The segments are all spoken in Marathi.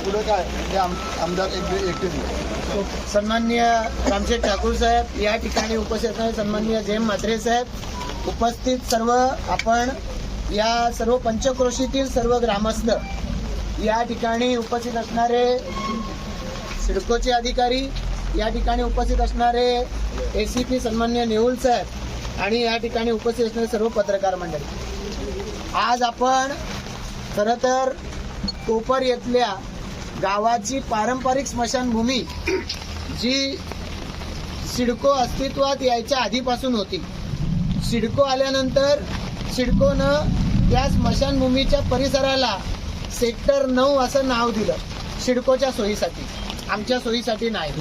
पुढे काय ते आमदार एकटेच. सन्माननीय रामशेठ ठाकूर साहेब या ठिकाणी उपस्थित आहे, सन्माननीय जयम म्हात्रे साहेब, उपस्थित सर्व आपण या सर्व पंचक्रोशीतील सर्व ग्रामस्थ, या ठिकाणी उपस्थित असणारे सिडकोचे अधिकारी, या ठिकाणी उपस्थित असणारे ACP सन्माननीय नेहुल साहेब आणि या ठिकाणी उपस्थित असणारे सर्व पत्रकार मंडळी. आज आपण खरं तर कोपर येथल्या गावाची पारंपरिक स्मशानभूमी जी सिडको अस्तित्वात यायच्या आधीपासून होती, सिडको आल्यानंतर सिडकोनं त्या स्मशानभूमीच्या परिसराला सेक्टर 9 असं नाव दिलं. सिडकोच्या सोयीसाठी, आमच्या सोयीसाठी नाही,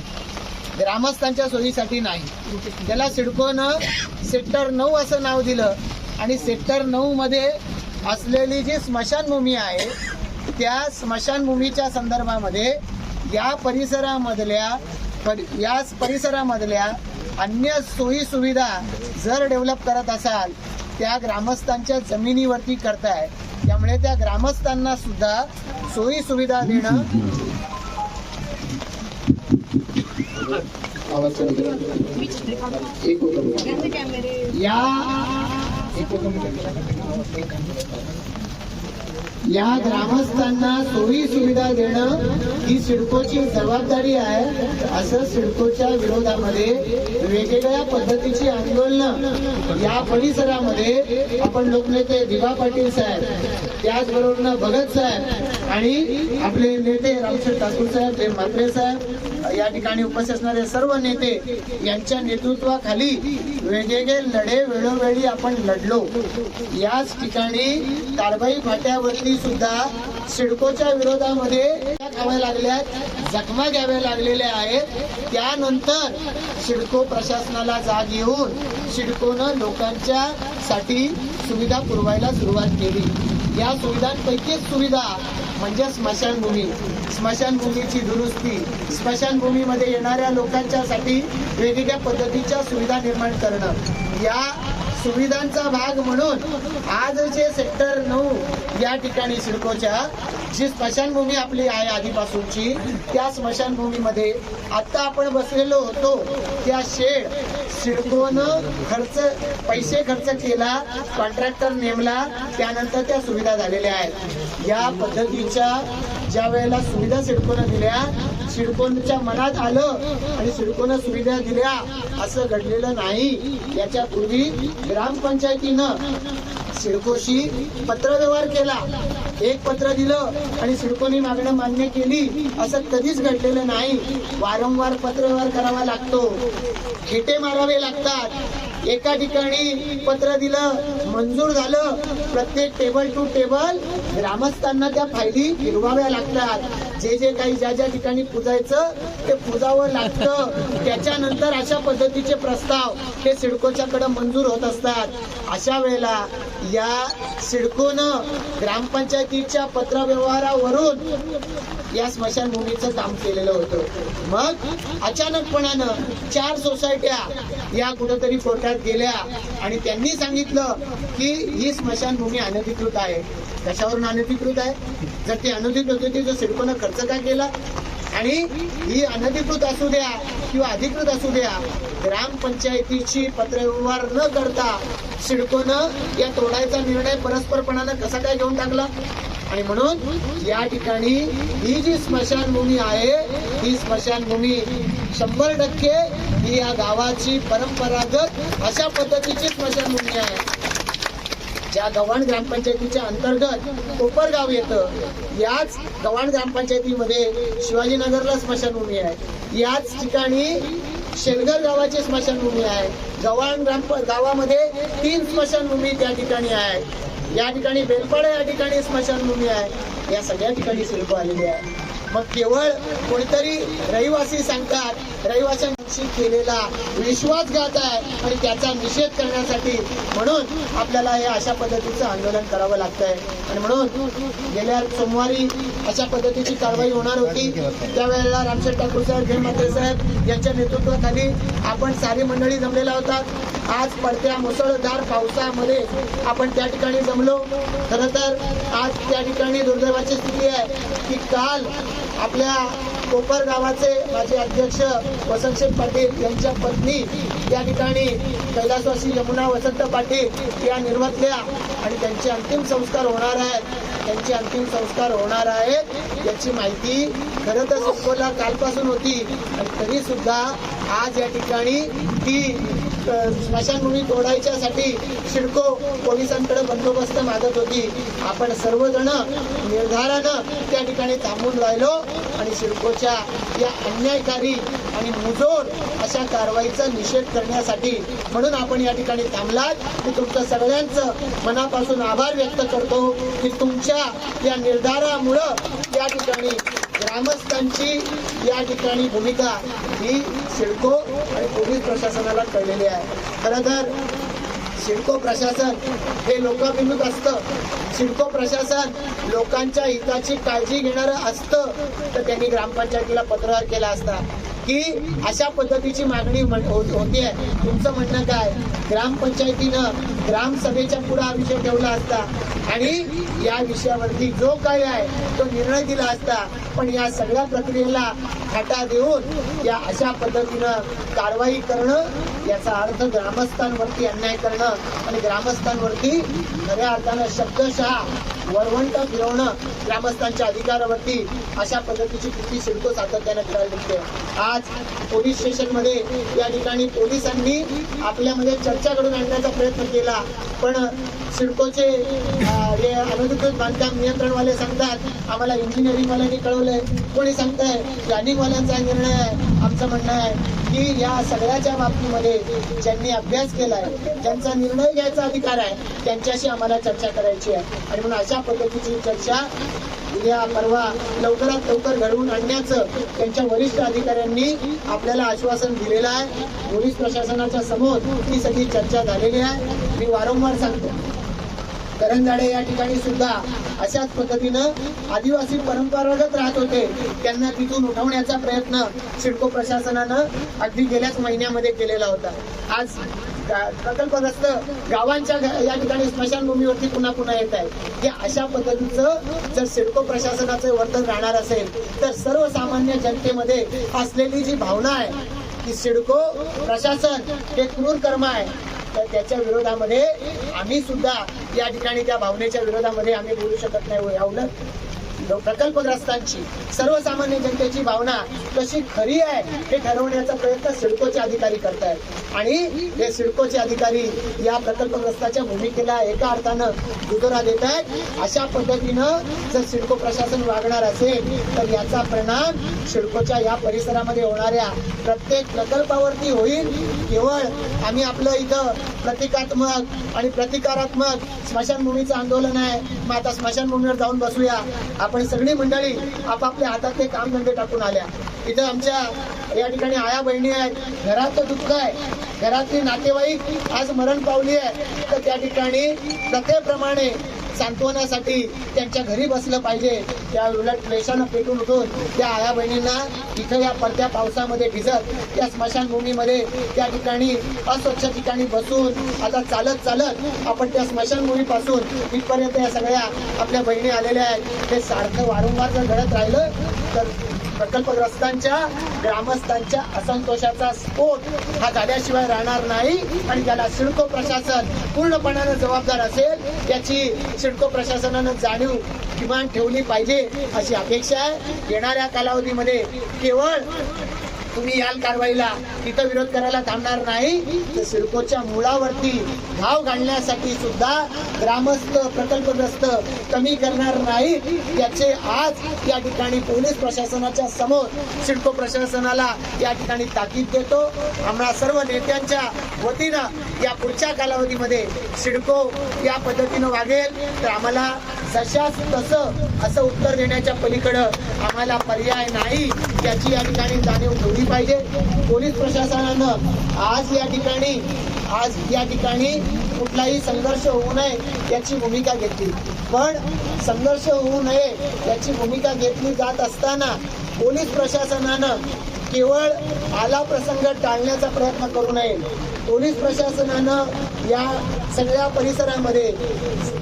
ग्रामस्थांच्या सोयीसाठी नाही. त्याला सिडकोनं सेक्टर 9 असं नाव दिलं आणि सेक्टर 9 मध्ये असलेली जी स्मशानभूमी आहे त्या स्मशानभूमीच्या संदर्भामध्ये या परिसरामधल्या अन्य सोयी सुविधा जर डेव्हलप करत असाल त्या ग्रामस्थांच्या जमिनीवरती करताय. त्यामुळे त्या ग्रामस्थांना सुद्धा सोयी सुविधा देणं या ग्रामस्थांना सोयी सुविधा देणं ही सिडकोची जबाबदारी आहे. असं सिडकोच्या विरोधामध्ये वेगवेगळ्या पद्धतीची आंदोलनं या परिसरामध्ये आपण लोकनेते दिवा पाटील साहेब, त्याचबरोबर भगत साहेब आणि आपले नेते रामशेठ ठाकूर साहेब, जयम म्हात्रे साहेब, या ठिकाणी उपस्थित असणारे सर्व नेते यांच्या नेतृत्वाखाली वेगवेगळे लढे वेळोवेळी आपण लढलो. याच ठिकाणी ताडबाई फाट्यावरती सुद्धा सिडकोच्या विरोधामध्ये खाव्या लागल्यात, जखमा घ्याव्या लागलेल्या आहेत. त्यानंतर सिडको प्रशासनाला जाग येऊन सिडकोनं लोकांच्या साठी सुविधा पुरवायला सुरुवात केली. या सुविधांपैकीच सुविधा म्हणजे स्मशानभूमी, स्मशानभूमीची दुरुस्ती, स्मशानभूमीमध्ये येणाऱ्या लोकांच्यासाठी वेगवेगळ्या पद्धतीच्या सुविधा निर्माण करणं. या सुविधांचा भाग म्हणून आज जे सेक्टर 9 या ठिकाणी सिडकोच्या जी स्मशानभूमी आपली आहे आधीपासूनची, त्या स्मशानभूमीमध्ये आता आपण बसलेलो होतो त्या शेड सिडकोनं पैसे खर्च केला, कॉन्ट्रॅक्टर नेमला, त्यानंतर त्या सुविधा झालेल्या आहेत. या पद्धतीच्या ज्या वेळेला सुविधा सिडकोनं दिल्या, सिडकोच्या मनात आलं आणि सिडकोनं सुविधा दिल्या असं घडलेलं नाही. याच्यापूर्वी ग्रामपंचायतीनं सिडकोशी पत्रव्यवहार केला, एक पत्र दिलं आणि सिडकोनी मागणं मान्य केली असं कधीच घडलेलं नाही. वारंवार पत्रव्यवहार करावा लागतो, खेटे मारावे लागतात. एका ठिकाणी पत्र दिलं, मंजूर झालं, प्रत्येक टेबल टू टेबल ग्रामस्थांना त्या फायली फिरवाव्या लागतात. जे काही ज्या ठिकाणी पुजायचं ते पुजावं लागतं. त्याच्यानंतर अशा पद्धतीचे प्रस्ताव हे सिडकोच्याकडे मंजूर होत असतात. अशा वेळेला या सिडकोनं ग्रामपंचायतीच्या पत्रव्यवहारावरून या स्मशानभूमीचं काम केलेलं होतं. मग अचानकपणानं 4 सोसायट्या या कुठेतरी कोर्टात गेल्या आणि त्यांनी सांगितलं की ही स्मशानभूमी अनधिकृत आहे. कशावरून अनधिकृत आहे? जर ती अनधिकृत होती तर सिडकोनं खर्च का केला? आणि ही अनधिकृत असू द्या किंवा अधिकृत असू द्या, ग्रामपंचायतीची पत्रव्यवहार न करता सिडकोनं या तोडायचा निर्णय परस्परपणानं कसा काय घेऊन टाकला? आणि म्हणून या ठिकाणी ही जी स्मशानभूमी आहे ही स्मशानभूमी 100% ही या गावाची परंपरागत अशा पद्धतीची स्मशानभूमी आहे. ज्या गव्हाण ग्रामपंचायतीच्या अंतर्गत कोपरगाव येतं, याच गव्हाण ग्रामपंचायतीमध्ये शिवाजीनगरला स्मशानभूमी आहे. याच ठिकाणी शेलगर गावाची स्मशानभूमी आहे. गव्हाण गावामध्ये 3 स्मशानभूमी त्या ठिकाणी आहे. या ठिकाणी बेलपाडा या ठिकाणी स्मशानभूमी आहे. या सगळ्या ठिकाणी सिडको आलेली आहे. मग केवळ कोणतरी रहिवासी सांगतात, रहिवाशांशी केलेला विश्वासघात आहे आणि त्याचा निषेध करण्यासाठी म्हणून आपल्याला हे अशा पद्धतीचं आंदोलन करावं लागतंय. आणि म्हणून गेल्या सोमवारी अशा पद्धतीची कारवाई होणार होती. त्यावेळेला रामशेठ ठाकूर साहेब, जयम म्हात्रे साहेब यांच्या नेतृत्वाखाली आपण सारी मंडळी जमलेला होता. आज पडत्या मुसळधार पावसामध्ये आपण त्या ठिकाणी जमलो. खरं तर आज त्या ठिकाणी दुर्दैवाची स्थिती आहे की काल आपल्या कोपर गावाचे माजी अध्यक्ष वसंतशेठ पाटील यांच्या पत्नी या ठिकाणी कैलासवासी यमुना वसंत पाटील या निर्वातल्या आणि त्यांचे अंतिम संस्कार होणार आहेत. त्यांचे अंतिम संस्कार होणार आहेत याची माहिती खरं तर सिडकोला कालपासून होती आणि तरी सुद्धा आज या ठिकाणी ती स्मशानभूमी तोडायच्यासाठी सिडको पोलिसांकडे बंदोबस्त मागत होती. आपण सर्वजण निर्धारानं त्या ठिकाणी थांबून राहिलो आणि सिडकोच्या या अन्यायकारी आणि मुजोर अशा कारवाईचा निषेध करण्यासाठी म्हणून आपण या ठिकाणी थांबलात. मी तुमचं सगळ्यांचं मनापासून आभार व्यक्त करतो की तुमच्या या निर्धारामुळं या ठिकाणी ग्रामस्थांची या ठिकाणी भूमिका ही सिडको आणि पोलीस प्रशासनाला कळलेली आहे. खरं तर सिडको प्रशासन हे लोकाभिमुख असतं. सिडको प्रशासन लोकांच्या हिताची काळजी घेणारं असतं तर त्यांनी ग्रामपंचायतीला पत्र केला असता की अशा पद्धतीची मागणी होतीये, तुमचं म्हणणं काय. ग्रामपंचायतीनं ग्रामसभेच्या पुढे हा विषय ठेवला असता आणि या विषयावरती जो काही आहे तो निर्णय दिला असता. पण या सगळ्या प्रक्रियेला फाटा देऊन या अशा पद्धतीनं कारवाई करणं याचा अर्थ ग्रामस्थांवरती अन्याय करणं आणि ग्रामस्थांवरती खऱ्या अर्थानं शब्दशः वरवंट फिरवणं ग्रामस्थांच्या अधिकारावरती अशा पद्धतीची कृती सिडको सातत्याने करायला दिसते. आज पोलीस स्टेशनमध्ये या ठिकाणी पोलिसांनी आपल्यामध्ये चर्चा घडून आणण्याचा प्रयत्न केला पण सिडकोचे हे अनधिकृत बांधकाम नियंत्रणवाले सांगतात आम्हाला इंजिनिअरिंगवाल्यांनी कळवलंय, कोणी सांगताय प्लॅनिंगवाल्यांचा निर्णय आहे. आमचं म्हणणं आहे की या सगळ्याच्या बाबतीमध्ये ज्यांनी अभ्यास केलाय, ज्यांचा निर्णय घ्यायचा अधिकार आहे त्यांच्याशी आम्हाला चर्चा करायची आहे आणि म्हणून अशा पद्धतीची चर्चा उद्या परवा लवकरात लवकर घडवून आणण्याचं त्यांच्या वरिष्ठ अधिकाऱ्यांनी आपल्याला आश्वासन दिलेलं आहे. पोलीस प्रशासनाच्या समोर ही सगळी चर्चा झालेली आहे. मी वारंवार सांगतो करंजाडे या ठिकाणी सुद्धा अशाच पद्धतीनं आदिवासी परंपरागत राहत होते, त्यांना तिथून उठवण्याचा प्रयत्न सिडको प्रशासनानं अगदी गेल्याच महिन्यामध्ये केलेला होता. आज प्रकल्पग्रस्त गावांच्या या ठिकाणी स्मशानभूमीवरती पुन्हा पुन्हा येत आहे. की अशा पद्धतीचं जर सिडको प्रशासनाचं वर्तन राहणार असेल तर सर्वसामान्य जनतेमध्ये असलेली जी भावना आहे की सिडको प्रशासन हे क्रूर कर्म आहे तर त्याच्या विरोधामध्ये आम्ही सुद्धा या ठिकाणी त्या भावनेच्या विरोधामध्ये आम्ही बोलू शकत नाही. याउलट प्रकल्पग्रस्तांची सर्वसामान्य जनतेची भावना कशी खरी आहे हे ठरवण्याचा प्रयत्न सिडकोचे अधिकारी करतायत आणि हे सिडकोचे अधिकारी या प्रकल्पग्रस्ताच्या भूमिकेला एका अर्थानं दुजोरा देत आहेत. अशा पद्धतीनं जर सिडको प्रशासन वागणार असेल तर याचा परिणाम सिडकोच्या या परिसरामध्ये होणाऱ्या प्रत्येक प्रकल्पावरती होईल. केवळ आम्ही आपलं इथं प्रतिकात्मक आणि प्रतिकारात्मक स्मशानभूमीचं आंदोलन आहे, मग आता स्मशानभूमीवर जाऊन बसूया. आपण सगळी मंडळी आपापल्या हातातले कामधंदे टाकून आल्या. इथं आमच्या या ठिकाणी आया बहिणी आहेत, घराचं दुःख आहे, घरातली नातेवाईक आज मरण पावली आहे तर त्या ठिकाणी प्रथेप्रमाणे सांत्वनासाठी त्यांच्या घरी बसलं पाहिजे. त्या उलट वेशानं पेटून उठून त्या आया बहिणींना इथं या पडत्या पावसामध्ये भिजत त्या स्मशानभूमीमध्ये त्या ठिकाणी अस्वच्छ ठिकाणी बसून आता चालत चालत आपण त्या स्मशानभूमीपासून इथपर्यंत या सगळ्या आपल्या बहिणी आलेल्या आहेत. हे सारखं वारंवार जर घडत राहिलं तर प्रकल्पग्रस्तांच्या ग्रामस्थांच्या असंतोषाचा स्फोट हा झाल्याशिवाय राहणार नाही आणि त्याला सिडको प्रशासन पूर्णपणाने जबाबदार असेल याची सिडको प्रशासनानं जाणीव किमान ठेवली पाहिजे अशी अपेक्षा आहे. येणाऱ्या कालावधीमध्ये केवळ तुम्ही याल कारवाईला तिथं विरोध करायला थांबणार नाही तर सिडकोच्या मुळावरती घाव घालण्यासाठी सुद्धा ग्रामस्थ प्रकल्पग्रस्त कमी करणार नाही याचे आज या ठिकाणी पोलीस प्रशासनाच्या समोर सिडको प्रशासनाला या ठिकाणी ताकीद देतो. आम्हाला सर्व नेत्यांच्या वतीनं या पुढच्या कालावधीमध्ये सिडको या पद्धतीनं वागेल तर आम्हाला जशाच तसं असं उत्तर देण्याच्या पलीकडं आम्हाला पर्याय नाही याची या ठिकाणी जाणीव ठेवली पाहिजे. पोलीस प्रशासनानं आज या ठिकाणी कुठलाही संघर्ष होऊ नये याची भूमिका घेतली, पण संघर्ष होऊ नये याची भूमिका घेतली जात असताना पोलीस प्रशासनानं केवळ आला प्रसंग टाळण्याचा प्रयत्न करू नये. पोलीस प्रशासनानं या सगळ्या परिसरामध्ये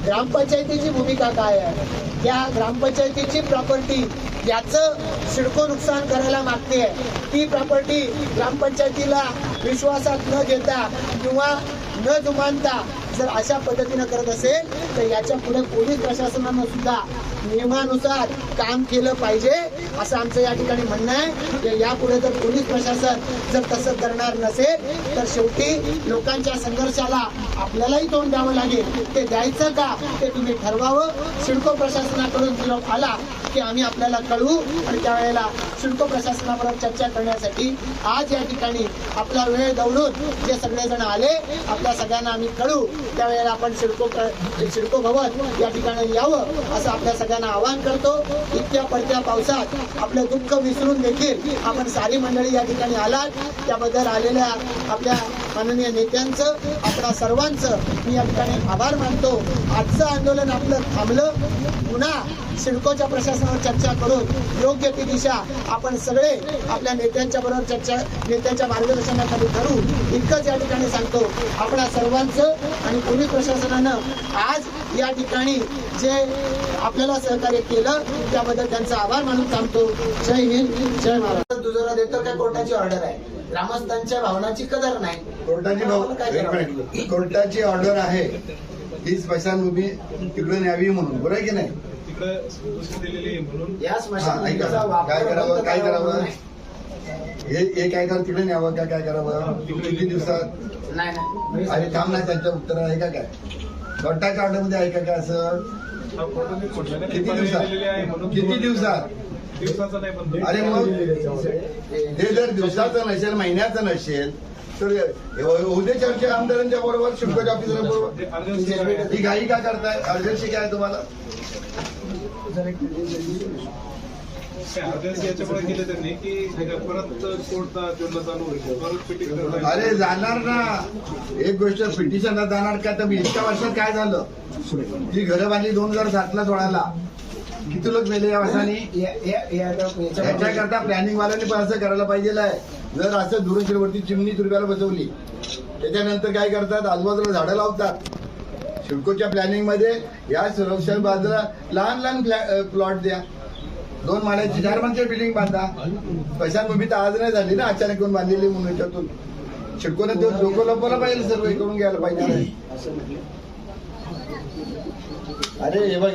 ग्रामपंचायतीची भूमिका काय आहे, या ग्रामपंचायतीची प्रॉपर्टी याचं सिडको नुकसान करायला मागते. ती प्रॉपर्टी ग्रामपंचायतीला विश्वासात न घेता किंवा न जुमानता जर अशा पद्धतीनं करत असेल तर याच्या पुढे पोलीस प्रशासनानं सुद्धा नियमानुसार काम केलं पाहिजे असं आमचं या ठिकाणी म्हणणं आहे. यापुढे जर पोलीस प्रशासन जर तसं करणार नसेल तर शेवटी लोकांच्या संघर्षाला आपल्यालाही तोंड द्यावं लागेल. ते द्यायचं का ते तुम्ही ठरवावं. सिडको प्रशासनाकडून निरोप आला की आम्ही आपल्याला कळवू आणि त्यावेळेला सिडको प्रशासनाबरोबर चर्चा करण्यासाठी आज या ठिकाणी आपला वेळ दवडून जे सगळेजण आले आपल्या सगळ्यांना आम्ही कळवू. त्यावेळेला आपण सिडको भवन या ठिकाणी यावं असं आपल्या सगळ्यांना आवाहन करतो. इतक्या पडत्या पावसात आपलं दुःख विसरून देखील आपण सारी मंडळी या ठिकाणी आलात त्याबद्दल आलेल्या आपल्या माननीय नेत्यांचं आपल्या सर्वांचं मी या ठिकाणी आभार मानतो. आजचं आंदोलन आपलं थांबलं. पुन्हा सिडकोच्या प्रशासनावर चर्चा करून योग्य ती दिशा आपण सगळे आपल्या नेत्यांच्या बरोबर नेत्यांच्या मार्गदर्शनाखाली ठरवू इतकंच या ठिकाणी सांगतो. आपल्या सर्वांचं आणि पोलीस प्रशासनानं आज या ठिकाणी जे आपल्याला सहकार्य केलं त्याबद्दल त्यांचा आभार मानून थांबतो. जय हिंद, जय महाराष्ट्र. दुजोरा देतो काय कोर्टाची ऑर्डर आहे. ग्रामस्थांच्या भावनाची कदर नाही. कोर्टाची ऑर्डर आहे ही स्मशानभूमी तिकडे न्यावी म्हणून, बरोबर आहे की नाही? या स्मशानभूमीचा वापर काय करावं हे काय करावं, तिकडे न्यावं का काय करावं, किती दिवसात? नाही आणि थांब नाही, त्यांच्या उत्तर आहे का काय? कोर्टाच्या ऑर्डर मध्ये आहे का काय असं? किती दिवसात? अरे मग हे जर दिवसाचं नसेल महिन्याचं नसेल तर उद्या चर्चा आमदारांच्या बरोबर सिडकोच्या ऑफिसर बरोबर. ही घाई का करताय? अर्जन्सी काय तुम्हाला? अरे जाणार ना. एक गोष्ट पिटिशनला जाणार का तर इतक्या वर्षात काय झालं? जी घरं बांधली 2007ला सोडायला किती लोक मेले या वर्षांनी. याच्याकरता प्लॅनिंग वाल्यांनी पण असं करायला पाहिजे आहे. जर असं दुरुस्तीवरती चिमणी तुरब्याला बसवली त्याच्यानंतर काय करतात, आजूबाजूला झाडं लावतात. सिडकोच्या प्लॅनिंग मध्ये या सुरक्षा बाजूला लहान लहान प्लॉट द्या. 2 माळ्याची 4 माणसाची बिल्डिंग बांधा. स्मशानभूमी तर आज नाही झाली ना, अचानक येऊन बांधलेली म्हणून. याच्यातून सिडकोने तो लोक लपवला पाहिजे, सर्वे करून घ्यायला पाहिजे. अरे हे बघ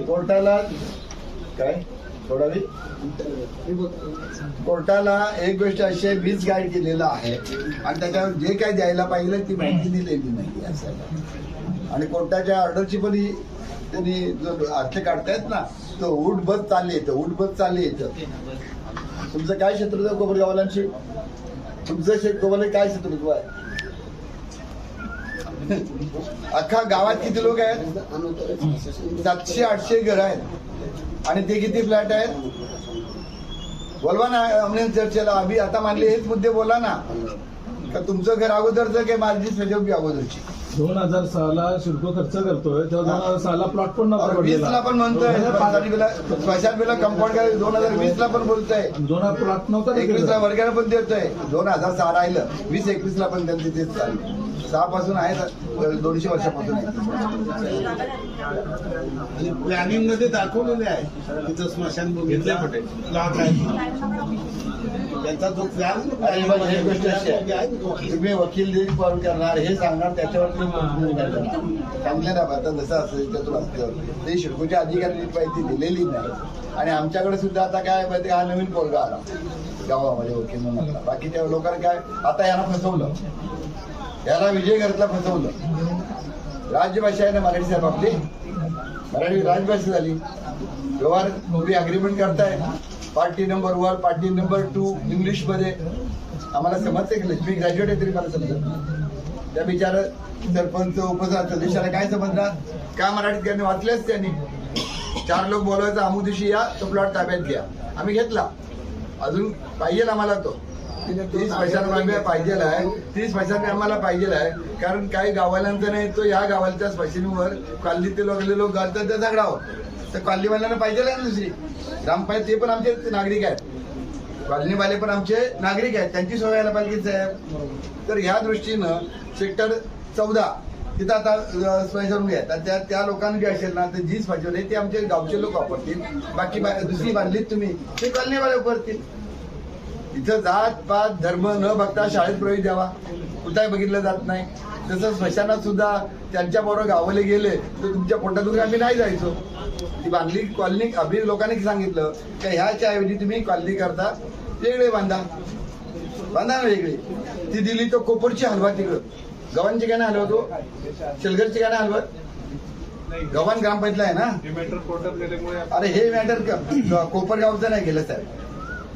कोर्टाला काय थोडावी कोर्टाला एक गोष्ट अशी आहे, वीज गाईड केलेलं आहे आणि त्याच्यावर जे काय द्यायला पाहिजे ती माहिती दिलेली नाही असं. आणि कोर्टाच्या ऑर्डरची पण त्यांनी जो अर्थ काढतायत ना, तो उठ बस चालली येतं. तुमचं काय शत्रुत्व कोपरगावलांशी? तुमचं कोपरला काय शत्रुत्व आहे? अख्खा गावात किती लोक आहेत? 700-800 घर आहेत आणि ते किती फ्लॅट आहेत? बोलवा ना अमनेन चर्चेला. अभि आता मानले हेच मुद्दे बोला ना. का तुमचं घर अगोदरचं काय माझी सजवकी अगोदरची? 2006ला सिडको खर्च करतोय तेव्हा 2006ला प्लॉट पण 20ला पण म्हणतोय स्मशानभूमीला कंपाऊंड काय 2020ला पण बोलतोय. 2 प्लॉट नव्हता 21ला वर्गाला पण देतोय. 2006 राहिलं 20-21ला पण त्यांचे तेच चालू. 6 पासून आहे 200 वर्षापासून प्लॅनिंग मध्ये दाखवलेले आहे तिथं स्मशानभूमी त्यांचा जो प्लॅन. एक गोष्ट अशी आहे, तुम्ही वकील देईल कॉल करणार हे सांगणार त्याच्यावर सांगले ना. आता जसं असेल त्यातून असल्यावर ते सिडकोच्या अधिकाऱ्यांनी माहिती दिलेली नाही. आणि आमच्याकडे सुद्धा आता काय माहिती, हा नवीन पोरगा आला गावामध्ये वकील म्हणून. बाकीच्या लोकांना काय आता यांना फसवलं, याला विजय घरातला फसवलं. राजभाषा आहे ना मराठी साहेब आपली, मराठी राजभाषा झाली. व्यवहार तुम्ही अग्रीमेंट करताय party number 1 party number 2 English मध्ये. आम्हाला समजते की लक्ष्मी ग्रॅज्युएट आहे तरी मला समजत. त्या बिचारा सरपंच सदस्याला काय समजणार? काय मराठीत त्यांनी वाचलेच. त्यांनी 4 लोक बोलवायचं, अमुक दिवशी या तो प्लॉट ताब्यात घ्या. आम्ही घेतला. अजून पाहिजे आम्हाला तो 30 स्मशानभूमी पाहिजे आहे. 30 स्मशानभूमी आम्हाला पाहिजे आहे. कारण काही गावाल्यांचं नाही, तो या गावाच्या स्मशानीवर कालनीतले लोक घालतात त्या झगडावर. तर कालनीवाल्यांना पाहिजे आहे ना दुसरी ग्रामपंचायत. ते पण आमचे नागरिक आहेत. कॉलनीवाले पण आमचे नागरिक आहेत, त्यांची सोय व्हायला पाहिजे साहेब. तर ह्या दृष्टीनं सेक्टर 14 तिथं आता स्मशानभूमी आहे, तर त्या लोकांनी जे असेल ना तर जी स्मशानभूमी आहे ते आमचे गावचे लोक वापरतील, बाकी दुसरी बांधलीत तुम्ही ते कॉलनीवाले वापरतील. इथं जात पात धर्म न बघता शाळेत प्रवेश द्यावा, कुठंही बघितलं जात नाही. तसं स्मशानात सुद्धा त्यांच्याबरोबर गावाला गेले तर तुमच्या पोटातून आम्ही नाही जायचो. ती बांधली कॉलनी अभिर लोकांनी सांगितलं की ह्याच्या ऐवजी तुम्ही कॉलनी करता वेगळे बांधा ना वेगळी. ती दिली तर कोपरची हलवा तिकडं, गव्हाणची काय नाही हलवतो, शेलगरची काय नाही हलवत, गव्हाण ग्रामपंचायतला आहे ना. अरे हे मॅटर कोपरगावचं नाही गेलं साहेब,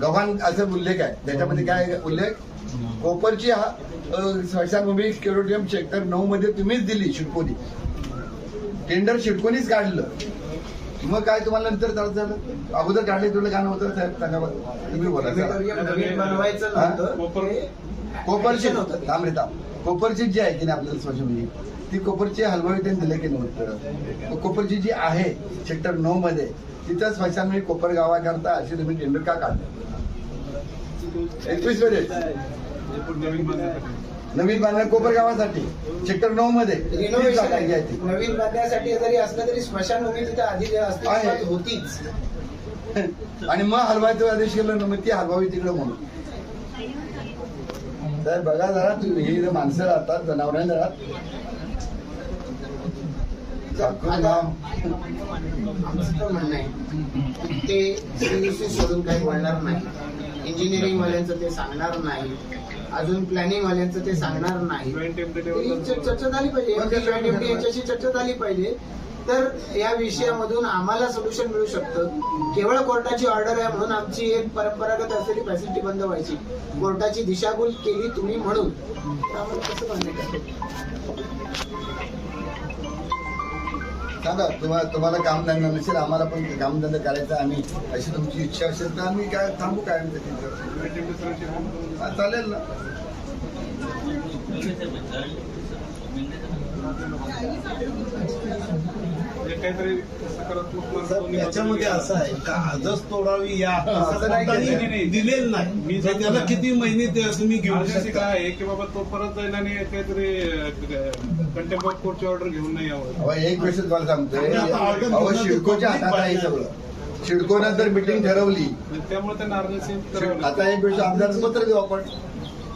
गव्हाण असं उल्लेख आहे त्याच्यामध्ये. काय उल्लेख? कोपरची स्मशानभूमी क्युरेटियम सेक्टर 9 मध्ये तुम्हीच दिली, शिडकोनी टेंडर शिडकोनीच काढलं. मग काय तुम्हाला नंतर झालं? अगोदर काढले तुला काय नव्हतं साहेब, सांगा बरं. तुम्ही बोला. कोपरची थांब रे थांब, कोपरची जी आहे की नाही आपल्याला स्मशानभूमी, ती कोपरची हलवावी त्यांनी दिलं की नव्हतं. कोपरची जी आहे सेक्टर 9 मध्ये तिथं स्मशानभूमी कोपर गावाकरता अशी तुम्ही टेंडर का काढलं? 21 मध्ये नवीन बांधण्या कोपर गावासाठी सेक्टर 9 मध्ये नवीन बांधण्यासाठी जरी असलं तरी स्मशानभूमी तिथे आधी अस्तित्वात होतीच. आणि मग हलवायचं आदेश केलं ना, मग ती हलवावी तिकडे म्हणून. साहेब बघा जरा, तुम्ही ही माणसं राहतात, जनावरांनी राहत. आमचं तर म्हणणं आहे ते CEC सोडून काही बोलणार नाही, इंजिनिअरिंग वाल्यांचं ते सांगणार नाही, अजून प्लॅनिंग वाल्यांचं ते सांगणार नाही. चर्चा झाली पाहिजे, यांच्याशी चर्चा झाली पाहिजे. तर या विषयामधून आम्हाला सोल्युशन मिळू शकतं. केवळ कोर्टाची ऑर्डर आहे म्हणून आमची एक परंपरागत असलेली फॅसिलिटी बंद व्हायची, कोर्टाची दिशाभूल केली तुम्ही म्हणून, आम्हाला कसं मान्य सांगा. तुम्हाला कामधंदा नसेल, आम्हाला पण कामधंदा करायचा, आम्ही अशी तुमची इच्छा असेल तर आम्ही काय थांबू काय चालेल ना. याच्यामध्ये असं आहे का आजच तोडावी या दिलेलं नाही. त्याला किती महिने तुम्ही घेऊ शकता काय आहे की बाबा तो परत जाईल आणि काहीतरी कंटेम्प्ट ऑफ कोर्टची ऑर्डर घेऊन नाही यावं. एक गोष्ट तुम्हाला सांगतोय, शिडकोच्या हातात आहे सगळं. शिडकोनं जर मिटिंग ठरवली त्यामुळे त्यांना अर्जन्सी. आता एक गोष्ट आमदार पत्र देऊ आपण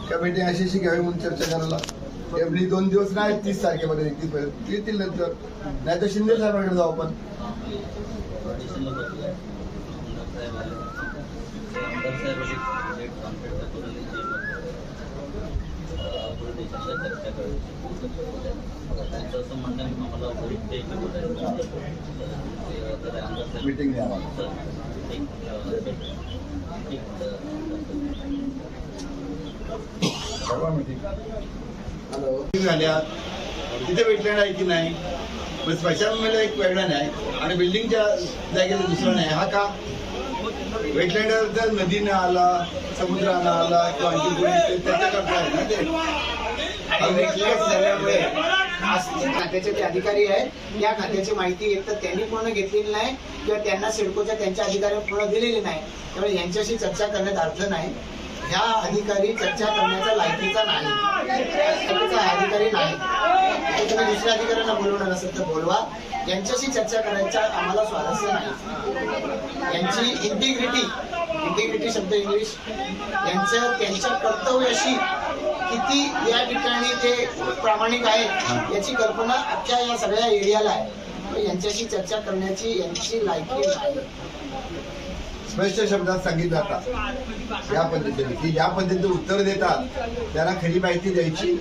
का मिटिंग अशी घ्यावी म्हणून चर्चा करायला. एवढी 2 दिवस नाही, 30 तारखेमध्ये येतील नंतर, नाही तर शिंदे साहेबांकडे जाऊ आपण. मीटिंग घ्या झाल्या तिथे वेटलँड आहे की नाही, स्मशानभूमीला एक वेगळा नाही आणि बिल्डिंगच्या जागेला दुसरा नाही. हा का? वेटलँड जर नदीनं आला, समुद्रानं आला किंवा आणखी त्याच्याकरता आहे ना ते. झाल्यामुळे खात्याचे ते अधिकारी आहेत, या खात्याची माहिती एक तर त्यांनी पूर्ण घेतलेली नाही किंवा त्यांना सिडकोच्या त्यांच्या अधिकाऱ्यांना पूर्ण दिलेली नाही. त्यामुळे यांच्याशी चर्चा करण्यात अर्थ नाही. ह्या अधिकारी चर्चा करण्याचा लायकीचा नाही, अधिकारी नाही. तुम्ही दुसऱ्या अधिकाऱ्यांना बोलवणार असेल तर बोलवा, यांच्याशी चर्चा करायचा आम्हाला स्वारस्य नाही. यांची इंटिग्रिटी शब्द इंग्लिश, त्यांच्या कर्तव्याशी किती या ठिकाणी ते प्रामाणिक आहेत याची कल्पना अख्ख्या या सगळ्या एरियाला आहे. यांच्याशी चर्चा करण्याची यांची लायकी नाही. स्पष्ट शब्दात सांगितलं जातात या पद्धतीने की ज्या पद्धतीने उत्तर देतात त्यांना खरी माहिती द्यायची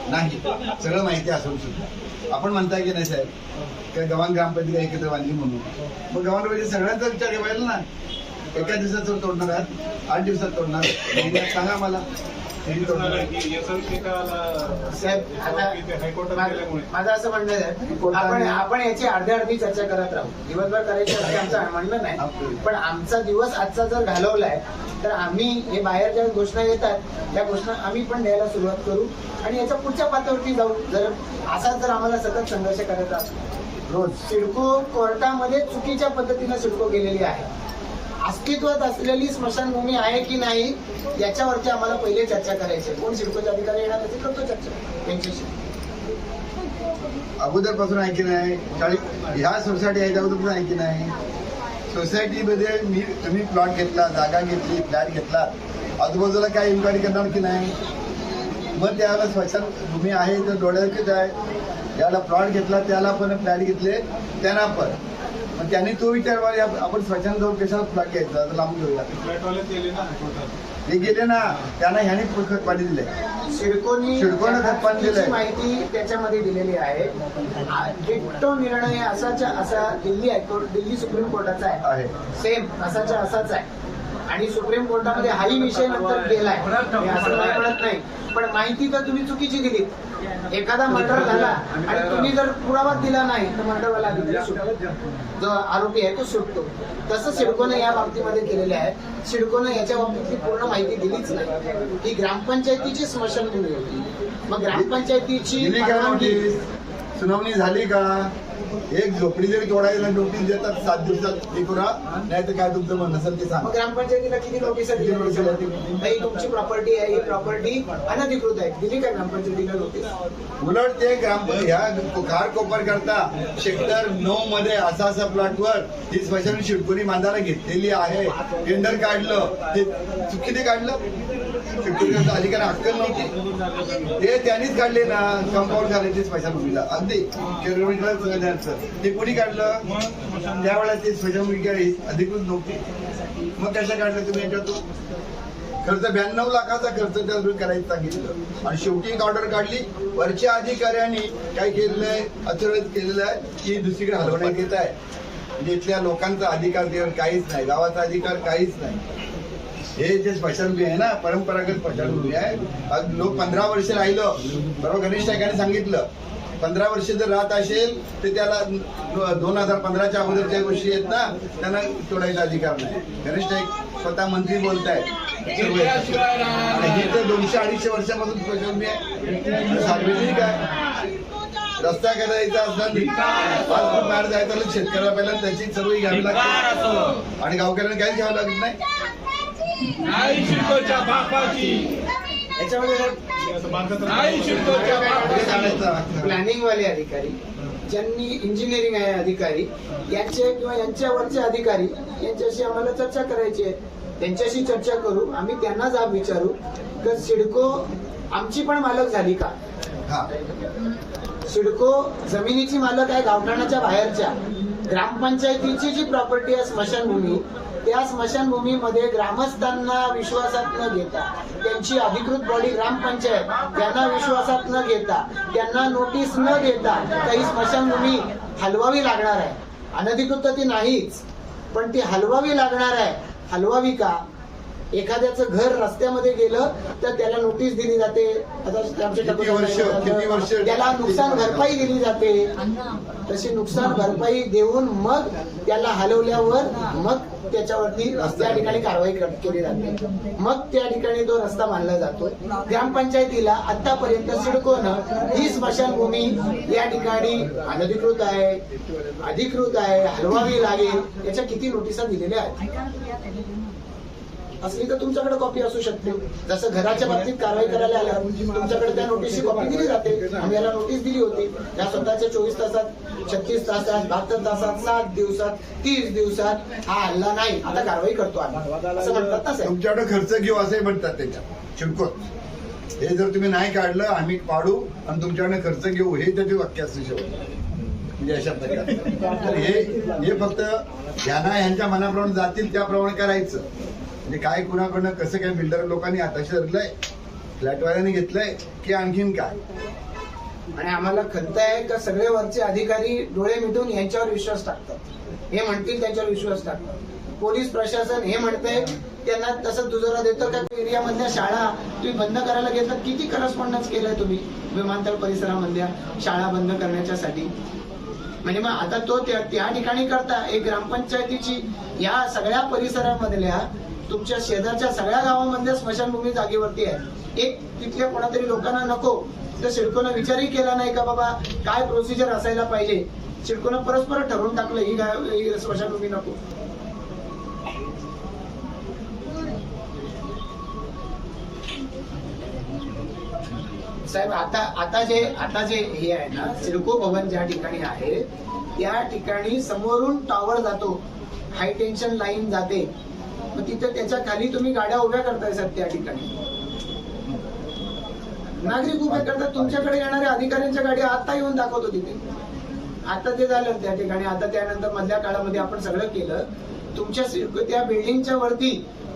नाही, सगळं माहिती असून सुद्धा. आपण म्हणताय की नाही साहेब काय गव्हाण ग्रामपंचायत एकत्र बांधली म्हणून, मग गव्हाणपंचायत सगळ्यांचा विचार ठेवायला ना. एका दिवसात तोडणार आहात, 8 दिवसात तोडणार, सांगा मला. माझं असं म्हणणं आहे आपण याची अर्धी चर्चा करत राहू, दिवसभर करायची असं आमचं म्हणणं नाही. पण आमचा दिवस आजचा जर घालवलाय तर आम्ही हे बाहेर ज्या घोषणा येतात त्या घोषणा आम्ही पण द्यायला सुरुवात करू आणि याच्या पुढच्या पातळीवरती जाऊ. जर असाच जर आम्हाला सतत संघर्ष करायचा असतो, रोज सिडको कोर्टामध्ये चुकीच्या पद्धतीने सिडको गेलेली आहे. अस्तित्वात असलेली स्मशानभूमी आहे की नाही याच्यावरती आम्हाला पहिले चर्चा करायची आहे. कोण सिडकोचे अधिकारी येणार त्याची करतो चर्चा त्यांच्याशी. अगोदरपासून आहे की नाही, ह्या सोसायटी याच्या अगोदरपासून आहे की नाही. सोसायटीमध्ये तुम्ही प्लॉट घेतला, जागा घेतली, फ्लॅट घेतला, आजूबाजूला काय इन्क्वायरी करणार की नाही. मग त्याला स्मशानभूमी आहे तर डोळ्यातच आहे. ज्याला प्लॉट घेतला त्याला पण, फ्लॅट घेतले त्यांना पण. मग त्यांनी तो विचार आपण स्मशान जाऊन कशाला प्लॉट घ्यायचा, आता लांबून घेऊया. फ्लॅटवाले गेले ना कोर्टात. ते गेले ना, त्यांना ह्याने खत पाणी दिले. सिडकोनं खत पाणी दिलंय. माहिती त्याच्यामध्ये दिलेली आहे. डिक्टो निर्णय असाच्या असा दिल्ली हायकोर्ट, दिल्ली सुप्रीम कोर्टाचा आहे. सेम असाच्या असाच आहे. आणि सुप्रीम कोर्टामध्ये हाही विषय नंतर गेलाय, मी असं नाही म्हणत नाही. पण माहिती तर तुम्ही चुकीची दिली. एखादा मर्डर झाला आणि तुम्ही जर पुरावा दिला नाही तर मर्डरवाला जो आरोपी आहे तो सुटतो. तसं सिडकोने या बाबतीमध्ये केलेले आहे. सिडकोने याच्या बाबतीतली पूर्ण माहिती दिलीच नाही. ही ग्रामपंचायतीची स्मशानभूमी होती. मग ग्रामपंचायतीची सुनावणी झाली का? एक झोपडी जरी तोडायला नोटीस देतात 7 दिवसात हे करा, नाही तर काय तुमचं म्हणणं असेल ते सांगा. ग्रामपंचायतीला किती नोटीस दिली? तुमची प्रॉपर्टी आहे, ही प्रॉपर्टी अनधिकृत आहे, दिली का ग्रामपंचायतीला नोटीस? उलट ते ह्या खारकोपर करता सेक्टर 9 मध्ये असा प्लॉटवर ही स्मशान सिडकोनी बांधायला घेतलेली आहे. टेंडर काढलं, ते चुकीने काढलं. सिडकोचा अधिकारी अक्कल नव्हती, ते त्यांनीच काढले ना. कंपाऊंड झाले ते स्मशानभूमीला अगदी किलोमीटर ते कोणी काढलं? त्यावेळेला ते स्मशानभूमी अधिकृत नव्हती. मग कशा काढलं तुम्ही याच्यातून? खर्च 92 लाखाचा खर्च त्या करायचं सांगितलं आणि शेवटी एक ऑर्डर काढली. वरच्या अधिकाऱ्यांनी काय केलेलं आहे, अचरज केलेलं आहे की दुसरीकडे हलवण्यात येत आहे. म्हणजे इथल्या लोकांचा अधिकार त्यावर काहीच नाही, गावाचा अधिकार काहीच नाही. हे जे स्मशानभूमी आहे ना, परंपरागत स्मशानभूमी आहे. लोक 15 वर्ष राहिलं, बरोबर गणेश नाईकांनी सांगितलं. 15 वर्ष जर राहत असेल तर त्याला 2015च्या अगोदरच्या गोष्टी आहेत ना, त्यांना तोडायचा अधिकार नाही. गणेश नाईक स्वतः मंत्री बोलतायत. हे तर 200-250 वर्षापासून स्मशानभूमी आहे. सार्वजनिक आहे. रस्ता करायचा असला, बाहेर जायचं शेतकऱ्याला पहिला त्याची सर्व घ्यावी लागते आणि गावकऱ्यांना काहीच घ्यावं लागत नाही. प्लॅनिंग वाले अधिकारी, ज्यांनी इंजिनिअरिंग आहे अधिकारी, यांचे किंवा यांच्यावरचे अधिकारी यांच्याशी आम्हाला चर्चा करायची आहे. त्यांच्याशी चर्चा करू. आम्ही त्यांना जाब विचारू की सिडको आमची पण मालक झाली का? सिडको जमिनीची मालक आहे गावठाणाच्या बाहेरच्या. ग्रामपंचायतीची जी प्रॉपर्टी आहे स्मशानभूमी, त्या स्मशानभूमीमध्ये ग्रामस्थांना विश्वासात न घेता, त्यांची अधिकृत बॉडी ग्रामपंचायत त्यांना विश्वासात न घेता, त्यांना नोटीस न देता काही स्मशानभूमी हलवावी लागणार आहे. अनधिकृत ती नाहीच, पण ती हलवावी लागणार आहे. हलवावी का? एखाद्याचं घर रस्त्यामध्ये गेलं तर त्याला नोटीस दिली जाते. त्याला नुकसान भरपाई दिली जाते. तशी नुकसान भरपाई देऊन मग त्याला हलवल्यावर मग त्याच्यावरती त्या ठिकाणी कारवाई केली जाते. मग त्या ठिकाणी तो रस्ता बांधला जातो. ग्रामपंचायतीला आतापर्यंत सिडकोनं ही स्मशानभूमी या ठिकाणी अनधिकृत आहे, अधिकृत आहे, हलवावी लागेल याच्या किती नोटिसा दिलेल्या आहेत. असली तर तुमच्याकडे कॉपी असू शकते. जसं घराच्या बाबतीत कारवाई करायला आल्या तुमच्याकडे त्या नोटीसची कॉपी दिली जाते. आम्ही याला नोटीस दिली होती. त्या स्वतःच्या 24 तासात, 36 तासात, 72 तासात, 7 दिवसात, 30 दिवसात हा हल्ला नाही, आता कारवाई करतो आम्ही असं म्हणतात ना. तुमच्याकडे खर्च घेऊ असंही म्हणतात त्याच्यात चिडकोत. हे जर तुम्ही नाही काढलं आम्ही पाडू आणि तुमच्याकडे खर्च घेऊ, हे त्याचे वाक्य असते शेवट. म्हणजे अशा प्रकारे तर हे फक्त ज्यांना यांच्या मनाप्रमाणे जातील त्याप्रमाणे करायचं. म्हणजे काय कुणाकडनं कसं काय बिल्डर लोकांनी आताशी धरलंय, फ्लॅटवाल्यांनी घेतलंय की आणखीन काय. आणि आम्हाला खंत आहे का सगळे वरचे अधिकारी डोळे मिटून यांच्यावर विश्वास टाकतात. हे म्हणतील त्यांच्यावर विश्वास टाकतात. पोलीस प्रशासन हे म्हणतंय त्यांना तसं दुजोरा देतं का एरियामधल्या शाळा तुम्ही बंद करायला घेतलं. किती करस्पॉन्डन्स केलंय तुम्ही विमानतळ परिसरामधल्या शाळा बंद करण्याच्यासाठी. म्हणजे मग आता तो त्या ठिकाणी करता एक ग्रामपंचायतीची या सगळ्या परिसरामधल्या तुमच्या शेजारच्या सगळ्या गावांमधल्या स्मशानभूमी जागेवरती आहे. एक तिथल्या कोणातरी लोकांना नको तर सिडकोनं विचारही केला नाही का बाबा काय प्रोसिजर असायला पाहिजे. सिडकोनं परस्पर ठरवून टाकलं ही स्मशानभूमी नको. साहेब आता जे हे आहे ना, सिडको भवन ज्या ठिकाणी आहे त्या ठिकाणी समोरून टॉवर जातो, हाय टेन्शन लाईन जाते, मग तिथे त्याच्या खाली तुम्ही गाड्या उभ्या करताय सर. त्या ठिकाणी नागरिक उभे करतात, तुमच्याकडे येणाऱ्या अधिकाऱ्यांच्या गाड्या आता येऊन दाखवतो तिथे. आता ते झालं त्या ठिकाणी. आता त्यानंतर मधल्या काळामध्ये आपण सगळं केलं. तुमच्या त्या बिल्डिंगच्या वरती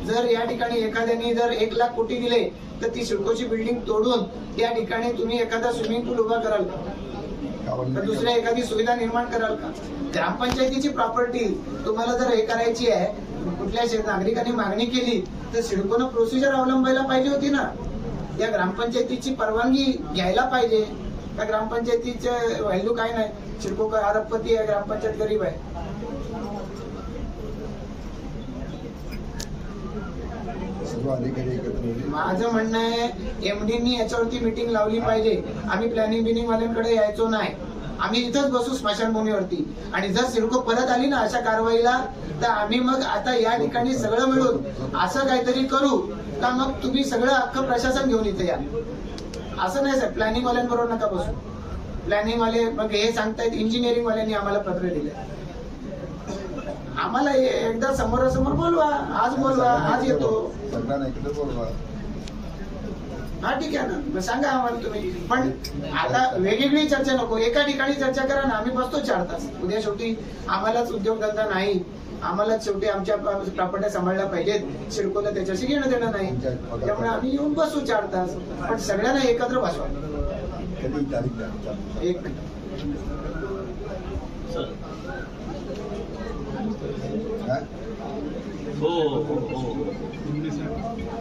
जर या ठिकाणी एखाद्याने जर 1 लाख कोटी दिले तर ती सिडकोची बिल्डिंग तोडून त्या ठिकाणी तुम्ही एखादा स्विमिंग पूल उभा कराल का? तर दुसऱ्या एखादी सुविधा निर्माण कराल का? ग्रामपंचायतीची प्रॉपर्टी तुम्हाला जर हे करायची आहे, कुठल्या नागरिकांनी मागणी केली तर सिडकोनं प्रोसिजर अवलंबायला पाहिजे होती ना. या ग्रामपंचायतीची परवानगी घ्यायला पाहिजे. त्या ग्रामपंचायतीचं व्हॅल्यू काय नाही. सिडको का अरबपती आहे, ग्रामपंचायत गरीब आहे. माझं म्हणणं आहे एमडीनी याच्यावरती मीटिंग लावली पाहिजे. आम्ही प्लॅनिंग बिनिंग वाल्यांकडे यायचो नाही, आम्ही इथंच बसू स्मशानभूमीवरती. आणि जर सिडको परत आली ना अशा कारवाईला तर आम्ही मग आता या ठिकाणी सगळं मिळून असं काहीतरी करू का, मग तुम्ही सगळं अख्खं प्रशासन घेऊन इथे या. असं नाही साहेब, प्लॅनिंग वाल्यांबरोबर नका बसू. प्लॅनिंग वाले मग हे सांगतायत इंजिनिअरिंग वाल्यांनी आम्हाला पत्र दिले. आम्हाला एकदा समोरासमोर बोलवा, आज बोलवा, आज येतो. हा ठीक आहे ना, मग सांगा आम्हाला तुम्ही. पण आता वेगवेगळी चर्चा नको, एका ठिकाणी चर्चा करा ना. आम्ही बसतो 4 तास. उद्या शेवटी आम्हालाच उद्योगधंदा नाही, आम्हालाच शेवटी आमच्या प्रॉपर्ट्या सांभाळल्या पाहिजेत. सिडकोला त्याच्याशी घेणं देणं नाही. त्यामुळे आम्ही येऊन बसू 4 तास, पण सगळ्यांना एकत्र बसवा. एक मिनिट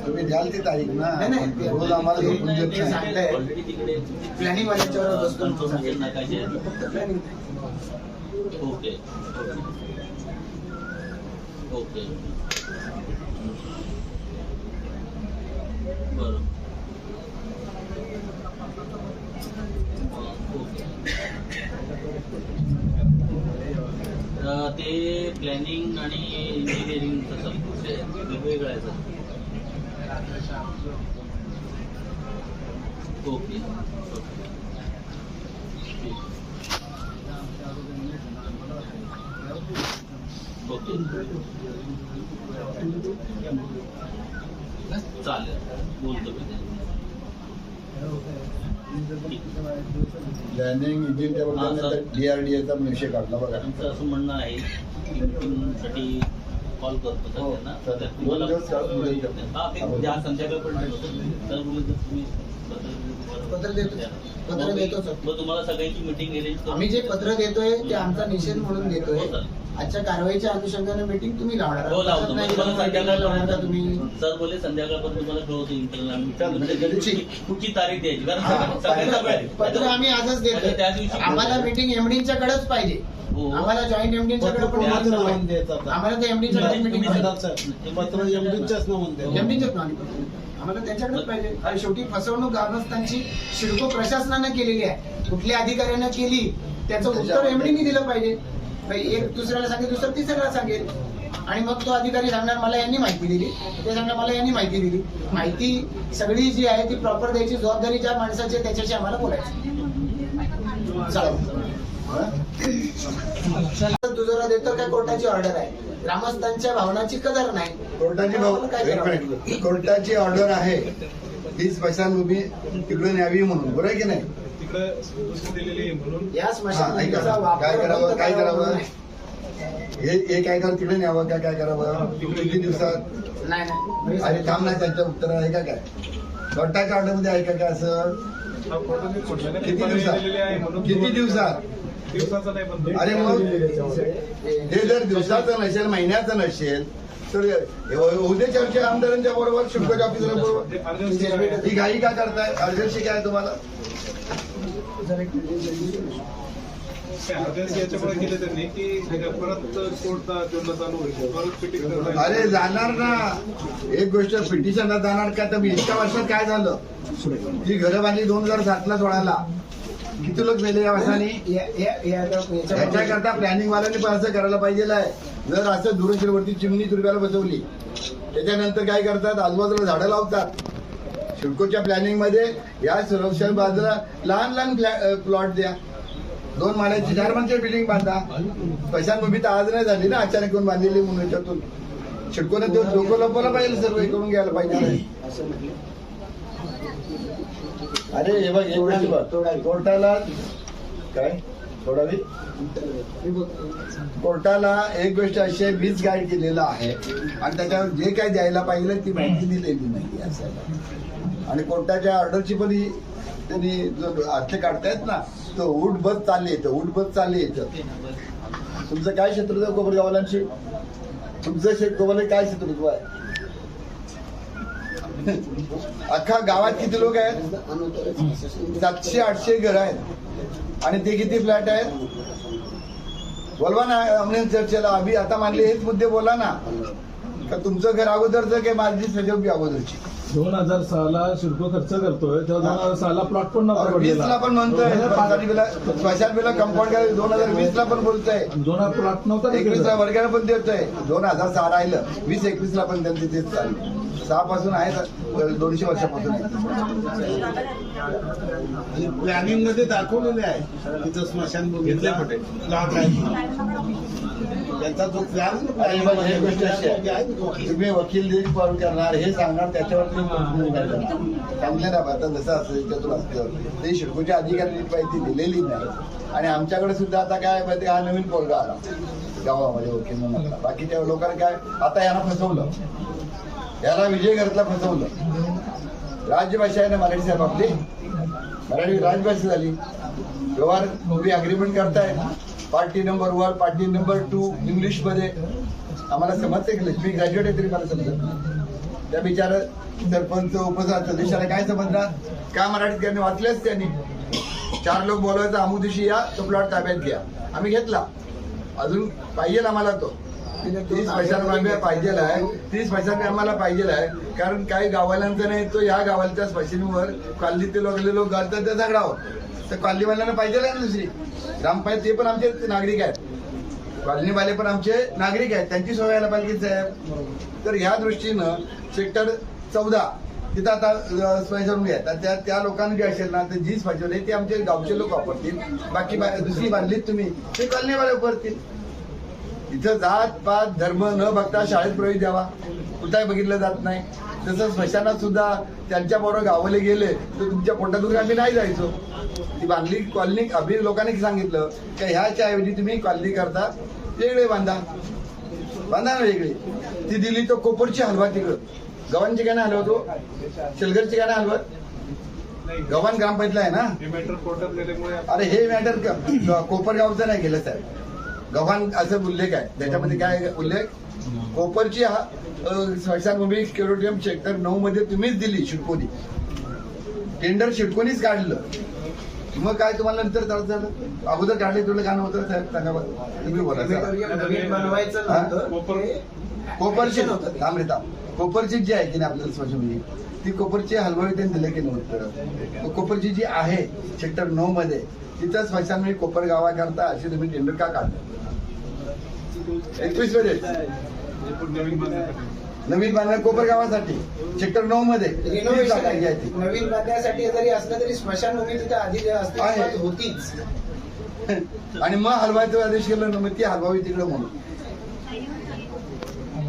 तुम्ही द्याल ती तारीख ना. नाही, रोज आम्हाला झोपून देत ते नाही. सांगताय प्लॅनिंग वाल्याच्यावर बसतो. प्लॅनिंग ओके ओके बरं ते प्लॅनिंग आणि इंजिनिअरिंग तसं वेगवेगळं आहे सर. ओके ओके चालेल, बोलतो मी. प्लॅनिंग इंजिनिअर DRDA विषय काढला बघा. आमचं असं म्हणणं आहे की मीटिंगसाठी कॉल करतो सर त्यांना. तर तुम्हाला हा ते उद्या संध्याकाळपर्यंत तर तुम्ही पत्र देतो सर. मग तुम्हाला सगळ्यांची मीटिंग अरेंज करू. आम्ही जे पत्र देतोय ते आमचा निषेध म्हणून देतोय. आजच्या कारवाईच्या अनुषंगाने मीटिंग तुम्ही लावणार. हो लावतो. मग तुम्हाला संध्याकाळ लावणार का तुम्ही? सर बोले संध्याकाळपर्यंत तुम्हाला कळवतो इंटरनल कुठची तारीख द्यायची. कारण सगळ्यांचा वेळ पत्र आम्ही आजच देतोय. त्या दिवशी आम्हाला मीटिंग एमडीच्याकडेच पाहिजे. आम्हाला जॉईंट एमडीच्याकडे पण आम्हाला ते एमडीच्याकडे मीटिंग पत्र एमडीच्याच एमडीच्याच आम्हाला त्यांच्याकडेच पाहिजे. आणि शेवटी फसवणूक ग्रामस्थांची सिडको प्रशासनानं केलेली आहे, कुठल्या अधिकाऱ्यानं केली त्याचं उत्तर एमडीने दिलं पाहिजे. एक दुसऱ्याला सांगेल, दुसरं तिसऱ्याला सांगेल. आणि मग तो अधिकारी सांगणार मला यांनी माहिती दिली, ते सांगणार मला यांनी माहिती दिली. माहिती सगळी जी आहे ती प्रॉपर द्यायची जबाबदारी ज्या माणसाची आहे त्याच्याशी आम्हाला बोलायचं. दुजोरा देतो काय कोर्टाची ऑर्डर आहे. ग्रामस्थांच्या भावनाची कदर नाही. कोर्टाची ऑर्डर आहे ही स्मशानभूमी तिकडे न्यावी म्हणून, बरोबर आहे की नाही? तिकडे दिलेली आहे म्हणून या स्मशानभूमीचा काय करावं, काय करावं? नाही हे काय कर तिकडे न्यावं का काय करावं? किती दिवसात? नाही अरे थांब ना, त्यांचं उत्तर आहे का काय? कोर्टाच्या ऑर्डर मध्ये आहे का काय असं? किती दिवसात? दिवसाचा नाही पण अरे मग हे जर दिवसाचं नसेल, महिन्याचं नसेल तर उद्या चर्चा आमदारांच्या बरोबर, शिडकोच्या ऑफिसर बरोबर. ही घाई का करताय? अर्जन्सी काय तुम्हाला? याच्यामुळे केले त्यांनी की परत कोर्टचा जोडणं चालू होईल, परत पिटिशन. अरे जाणार ना. एक गोष्ट पिटिशनला जाणार का? तर इतक्या वर्षात काय झालं? ही घरं बांधली 2007ला सोडायला. किती लोक मेले या वर्षाने? याच्याकरता प्लॅनिंग वाल्यांनी पण असं करायला पाहिजे आहे. जर असं दुरुस्तीवरती चिमणी तुरब्याला बसवली, त्याच्यानंतर काय करतात? आजूबाजूला झाडं लावतात. सिडकोच्या प्लॅनिंग मध्ये या सुरक्षा बाजूला लहान लहान प्लॉट द्या, 2 माळ्याची 4 माळ्याची बिल्डिंग बांधा. स्मशानभूमी तर आज नाही झाली ना, अचानक कोण बांधलेली म्हणून याच्यातून सिडकोने तो लोक लपवलं पाहिजे, सर्व करून घ्यायला पाहिजे. अरे हे बघ एक गोष्ट बघ, कोर्टाला काय थोडावी कोर्टाला एक गोष्ट अशी आहे, मीच गाईड केलेलं आहे आणि त्याच्यावर जे काही द्यायला पाहिजे ती माहिती दिलेली नाही असं. आणि कोर्टाच्या ऑर्डरची पण ही त्यांनी जो अर्थ काढतायत ना, तो उठ बस चालली येतं, उठ बस चालली येतं. तुमचं काय शत्रुत्व कोपरगावलांशी? तुमचं कोपरगाव काय शत्रुत्व आहे? अख्खा गावात किती लोक आहेत? 700-800 घर आहेत आणि ते किती फ्लॅट आहेत? बोलवा ना आमने चर्चेला. अभि आता मानले हेच मुद्दे बोला ना, का तुमचं घर अगोदरचं काय माझी सजवकी अगोदरची? 2006 सिडको खर्च करतोय तेव्हा 2006 प्लॉट पण नव्हता 20 ला पण म्हणतोय, स्मशान बिला कंपाऊंड 2020 ला पण बोलतोय, 2 प्लॉट नव्हता 21 ला वर्गाला पण देतोय. 2006 राहिलं, 20-21 ला पण त्यांचे तेच चाललं. 6 पासून आहे, 200 वर्षापासून आहे. प्लॅनिंग मध्ये दाखवलेले आहे तिथं स्मशानभूमीतले प्लॉट आहे. त्यांचा जो प्लॅन अरे बघ, ही गोष्ट अशी आहे, तुम्ही वकील पार करणार हे सांगणार, त्याच्यावर चांगले ना. आता जसं असेल त्यातून असतं ते शिडकोच्या अधिकाऱ्यांनी माहिती दिलेली नाही. आणि आमच्याकडे सुद्धा आता काय माहिती, हा नवीन पोरगा आला गावामध्ये वकील म्हणून. बाकीच्या लोकांना काय, आता यांना फसवलं, याला विजय घरातला फसवलं. राजभाषा आहे ना मराठी साहेब आपली, मराठी राजभाषा झाली. व्यवहार तुम्ही अग्रीमेंट करताय, party number 1 party number 2 English मध्ये आम्हाला समजते की मी ग्रॅज्युएट आहे तरी मला समजत. त्या बिचारा सरपंच उपसदस्याला काय समजणार? काय मराठीत त्यांनी वाचलेच. त्यांनी 4 लोक बोलवायचं, अमुक दिवशी या, तो प्लॉट ताब्यात घ्या. आम्ही घेतला. अजून पाहिजे आम्हाला तो 30 पैशांना पाहिजे आहे, 30 पैशांना आम्हाला पाहिजे आहे. कारण काही गावाल्यांचं नाही, तो या गावाच्या स्मशानीवर कॉलनीतील लोक घालतात त्या झगडावर, तर कॉलनीवाल्यांना पाहिजे आहे ना दुसरी ग्रामपंचायत. ते पण आमचे नागरिक आहेत, कॉलनीवाले पण आमचे नागरिक आहेत, त्यांची सोय व्हायला पाहिजे साहेब. तर ह्या दृष्टीनं सेक्टर 14 तिथं आता स्मशानभूमी आहे, तर त्या लोकांना जे असेल ना, तर जी स्मशानभूमी ते आमचे गावचे लोक वापरतील. बाकी दुसरी बांधलीत तुम्ही ते कॉलनीवाले वापरतील. इथं जात पात धर्म न बघता शाळेत प्रवेश द्यावा, कुठंही बघितलं जात नाही. तसं स्मशानात सुद्धा त्यांच्या बरोबर गावाला गेले तर तुमच्या पोटातून आम्ही नाही जायचो. ती बांधली कॉलनी. अभि लोकांनी सांगितलं की ह्याच्या ऐवजी तुम्ही कॉलनी करता वेगळे बांधा ना वेगळी. ती दिली तो कोपरची हलवा तिकडं. गव्हाणची काय नाही हलवतो, शेलगरची काय नाही हलवत. गव्हाण ग्रामपंचायतला आहे ना. हे मॅटर कोर्टात गेल्यामुळे अरे हे मॅटर कोपरगावचं नाही केलं साहेब. गव्हाण असं उल्लेख आहे त्याच्यामध्ये. काय उल्लेख? कोपरची स्मशानभूमी क्युरेटिव्ह सेक्टर 9 मध्ये तुम्हीच दिली सिडकोनी. टेंडर सिडकोनीच काढलं. मग काय तुम्हाला नंतर झालं? अगोदर काढले तुला काय नव्हतं साहेब? सांगा बरं, तुम्ही बोला. कोपरची कोपरची जी आहे की नाही आपल्याला स्मशानभूमी, ती कोपरची हलवाई त्यांनी दिलं की नव्हतं? कोपरची जी आहे सेक्टर 9 मध्ये, तिथं स्मशानभूमी कोपर गावाकरता अशी तुम्ही टेंडर का काढलं? 21 मध्ये नवीन बांधण्या कोपर गावासाठी सेक्टर 9 मध्ये नवीन बांधण्यासाठी जरी असलं तरी स्मशानभूमी तिथे आधी अस्तित्वात होतीच. आणि मग हलवायचं आदेश केलं ना, मग ती हलवावी तिकडे म्हणून.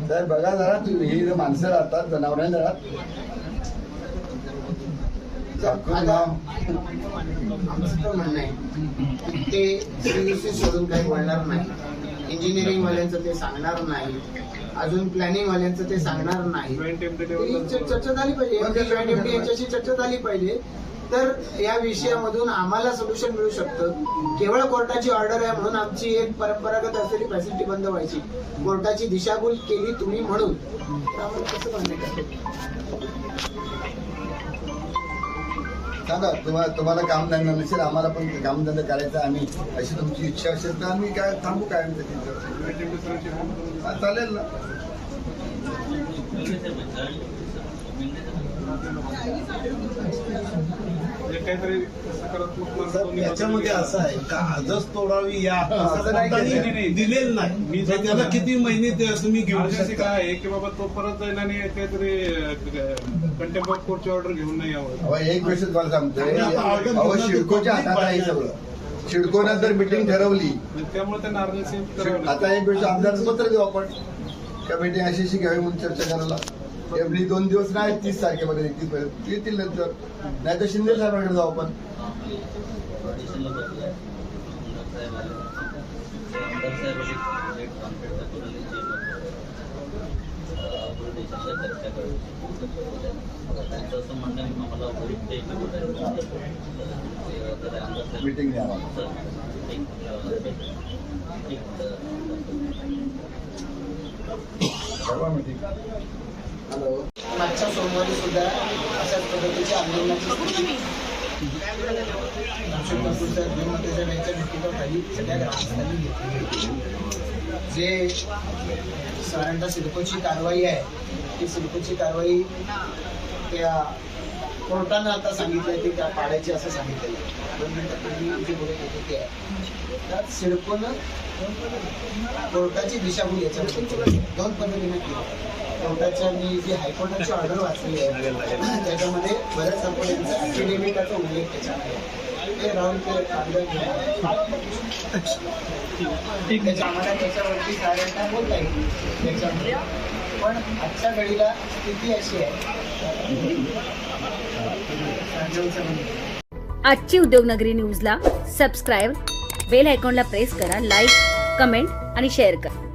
तर बघा जरा, ही माणसं राहतात, जनावरांनी राहत. म्हणणं आहे ते CUC सोडून काही बोलणार नाही, इंजिनिअरिंग वाल्यांचं ते सांगणार नाही, अजून प्लॅनिंग वाल्यांचं ते सांगणार नाही. चर्चा झाली पाहिजे, यांच्याशी चर्चा झाली पाहिजे. तर या विषयामधून आम्हाला सोल्युशन मिळू शकतं. केवळ कोर्टाची ऑर्डर आहे म्हणून आमची एक परंपरागत असलेली फॅसिलिटी बंद व्हायची, कोर्टाची दिशाभूल केली तुम्ही म्हणून, तर आम्हाला कसं मान्य सांगा. तुम्हाला कामधंदा नसेल, आम्हाला पण कामधंदा करायचा. आम्ही अशी तुमची इच्छा असेल तर आम्ही काय थांबू काय चालेल ना. काहीतरी सकारात्मक मार्ग सर, दोन्ही याच्यामध्ये बाजूने असं आहे का आजच तोडावी या असं नाही केलं. कोणताही दिलेलं नाही मी तर त्याला किती महिने तुम्ही घेऊ अर्जन्सी शकता काय आहे की बाबा तो परत जाईल आणि काहीतरी कंटेम्प्ट ऑफ कोर्टची ऑर्डर घेऊन नाही यावं. अहो, एक गोष्ट तुम्हाला सांगतोय आता अहो सिडकोच्या हातात आहे सगळं. सिडकोनं जर मिटिंग ठरवली त्यामुळे त्यांना अर्जन्सी करावं लागतं. आता एक गोष्ट आमदाराचं पत्र देऊ आपण का मिटिंग अशी घ्यावी म्हणून चर्चा करायला. एवढी 2 दिवस नाही 30 तारखेमध्ये 31 पर्यंत येतील नंतर, नाही तर शिंदे साहेबांकडे जाऊ आपण. ऑडिशनला बसलाय आमदार साहेब आले थेट कॉन्फ्रेन्सला बोलले जे चर्चा करू. त्यांचं असं म्हणणं आहे की मला उपयुक्त एक मीटिंग घ्यावा. ठरवा मीटिंग. हॅलो. मागच्या सोमवारी सुद्धा अशाच पद्धतीची आंदोलनाची स्थिती नागपूरच्या गृहमंत्र्यांच्या वेळेच्या नेतृत्वाखाली सगळ्या ग्रामस्थांनी घेतली. जे साधारणतः सिडकोची कारवाई आहे ती सिडकोची कारवाई त्या कोर्टानं आता सांगितलं की त्या पाडायची असं सांगितलेलं आहे. 2 मिनिटापूर्वी जे बोलत होते ते आहे त्यात सिडकोनं कोर्टाची दिशाभूल याच्यामध्ये 2 पद्धतीने केली. कोर्टाच्या मी जी हायकोर्टाची ऑर्डर वाचली आहे त्याच्यामध्ये बऱ्याच कंपन्यांचा ॲफिडेव्हिटाचा उल्लेख त्याच्यामध्ये ते राहून ते कागद त्याच्या आम्हाला त्याच्यावरती साधारणतः बोलता येईल त्याच्यामध्ये. पण आजच्या घडीला स्थिती अशी आहे आजची उद्योगनगरी न्यूजला सबस्क्राईब, बेल आयकॉनला प्रेस करा, लाईक, कमेंट आणि शेअर करा.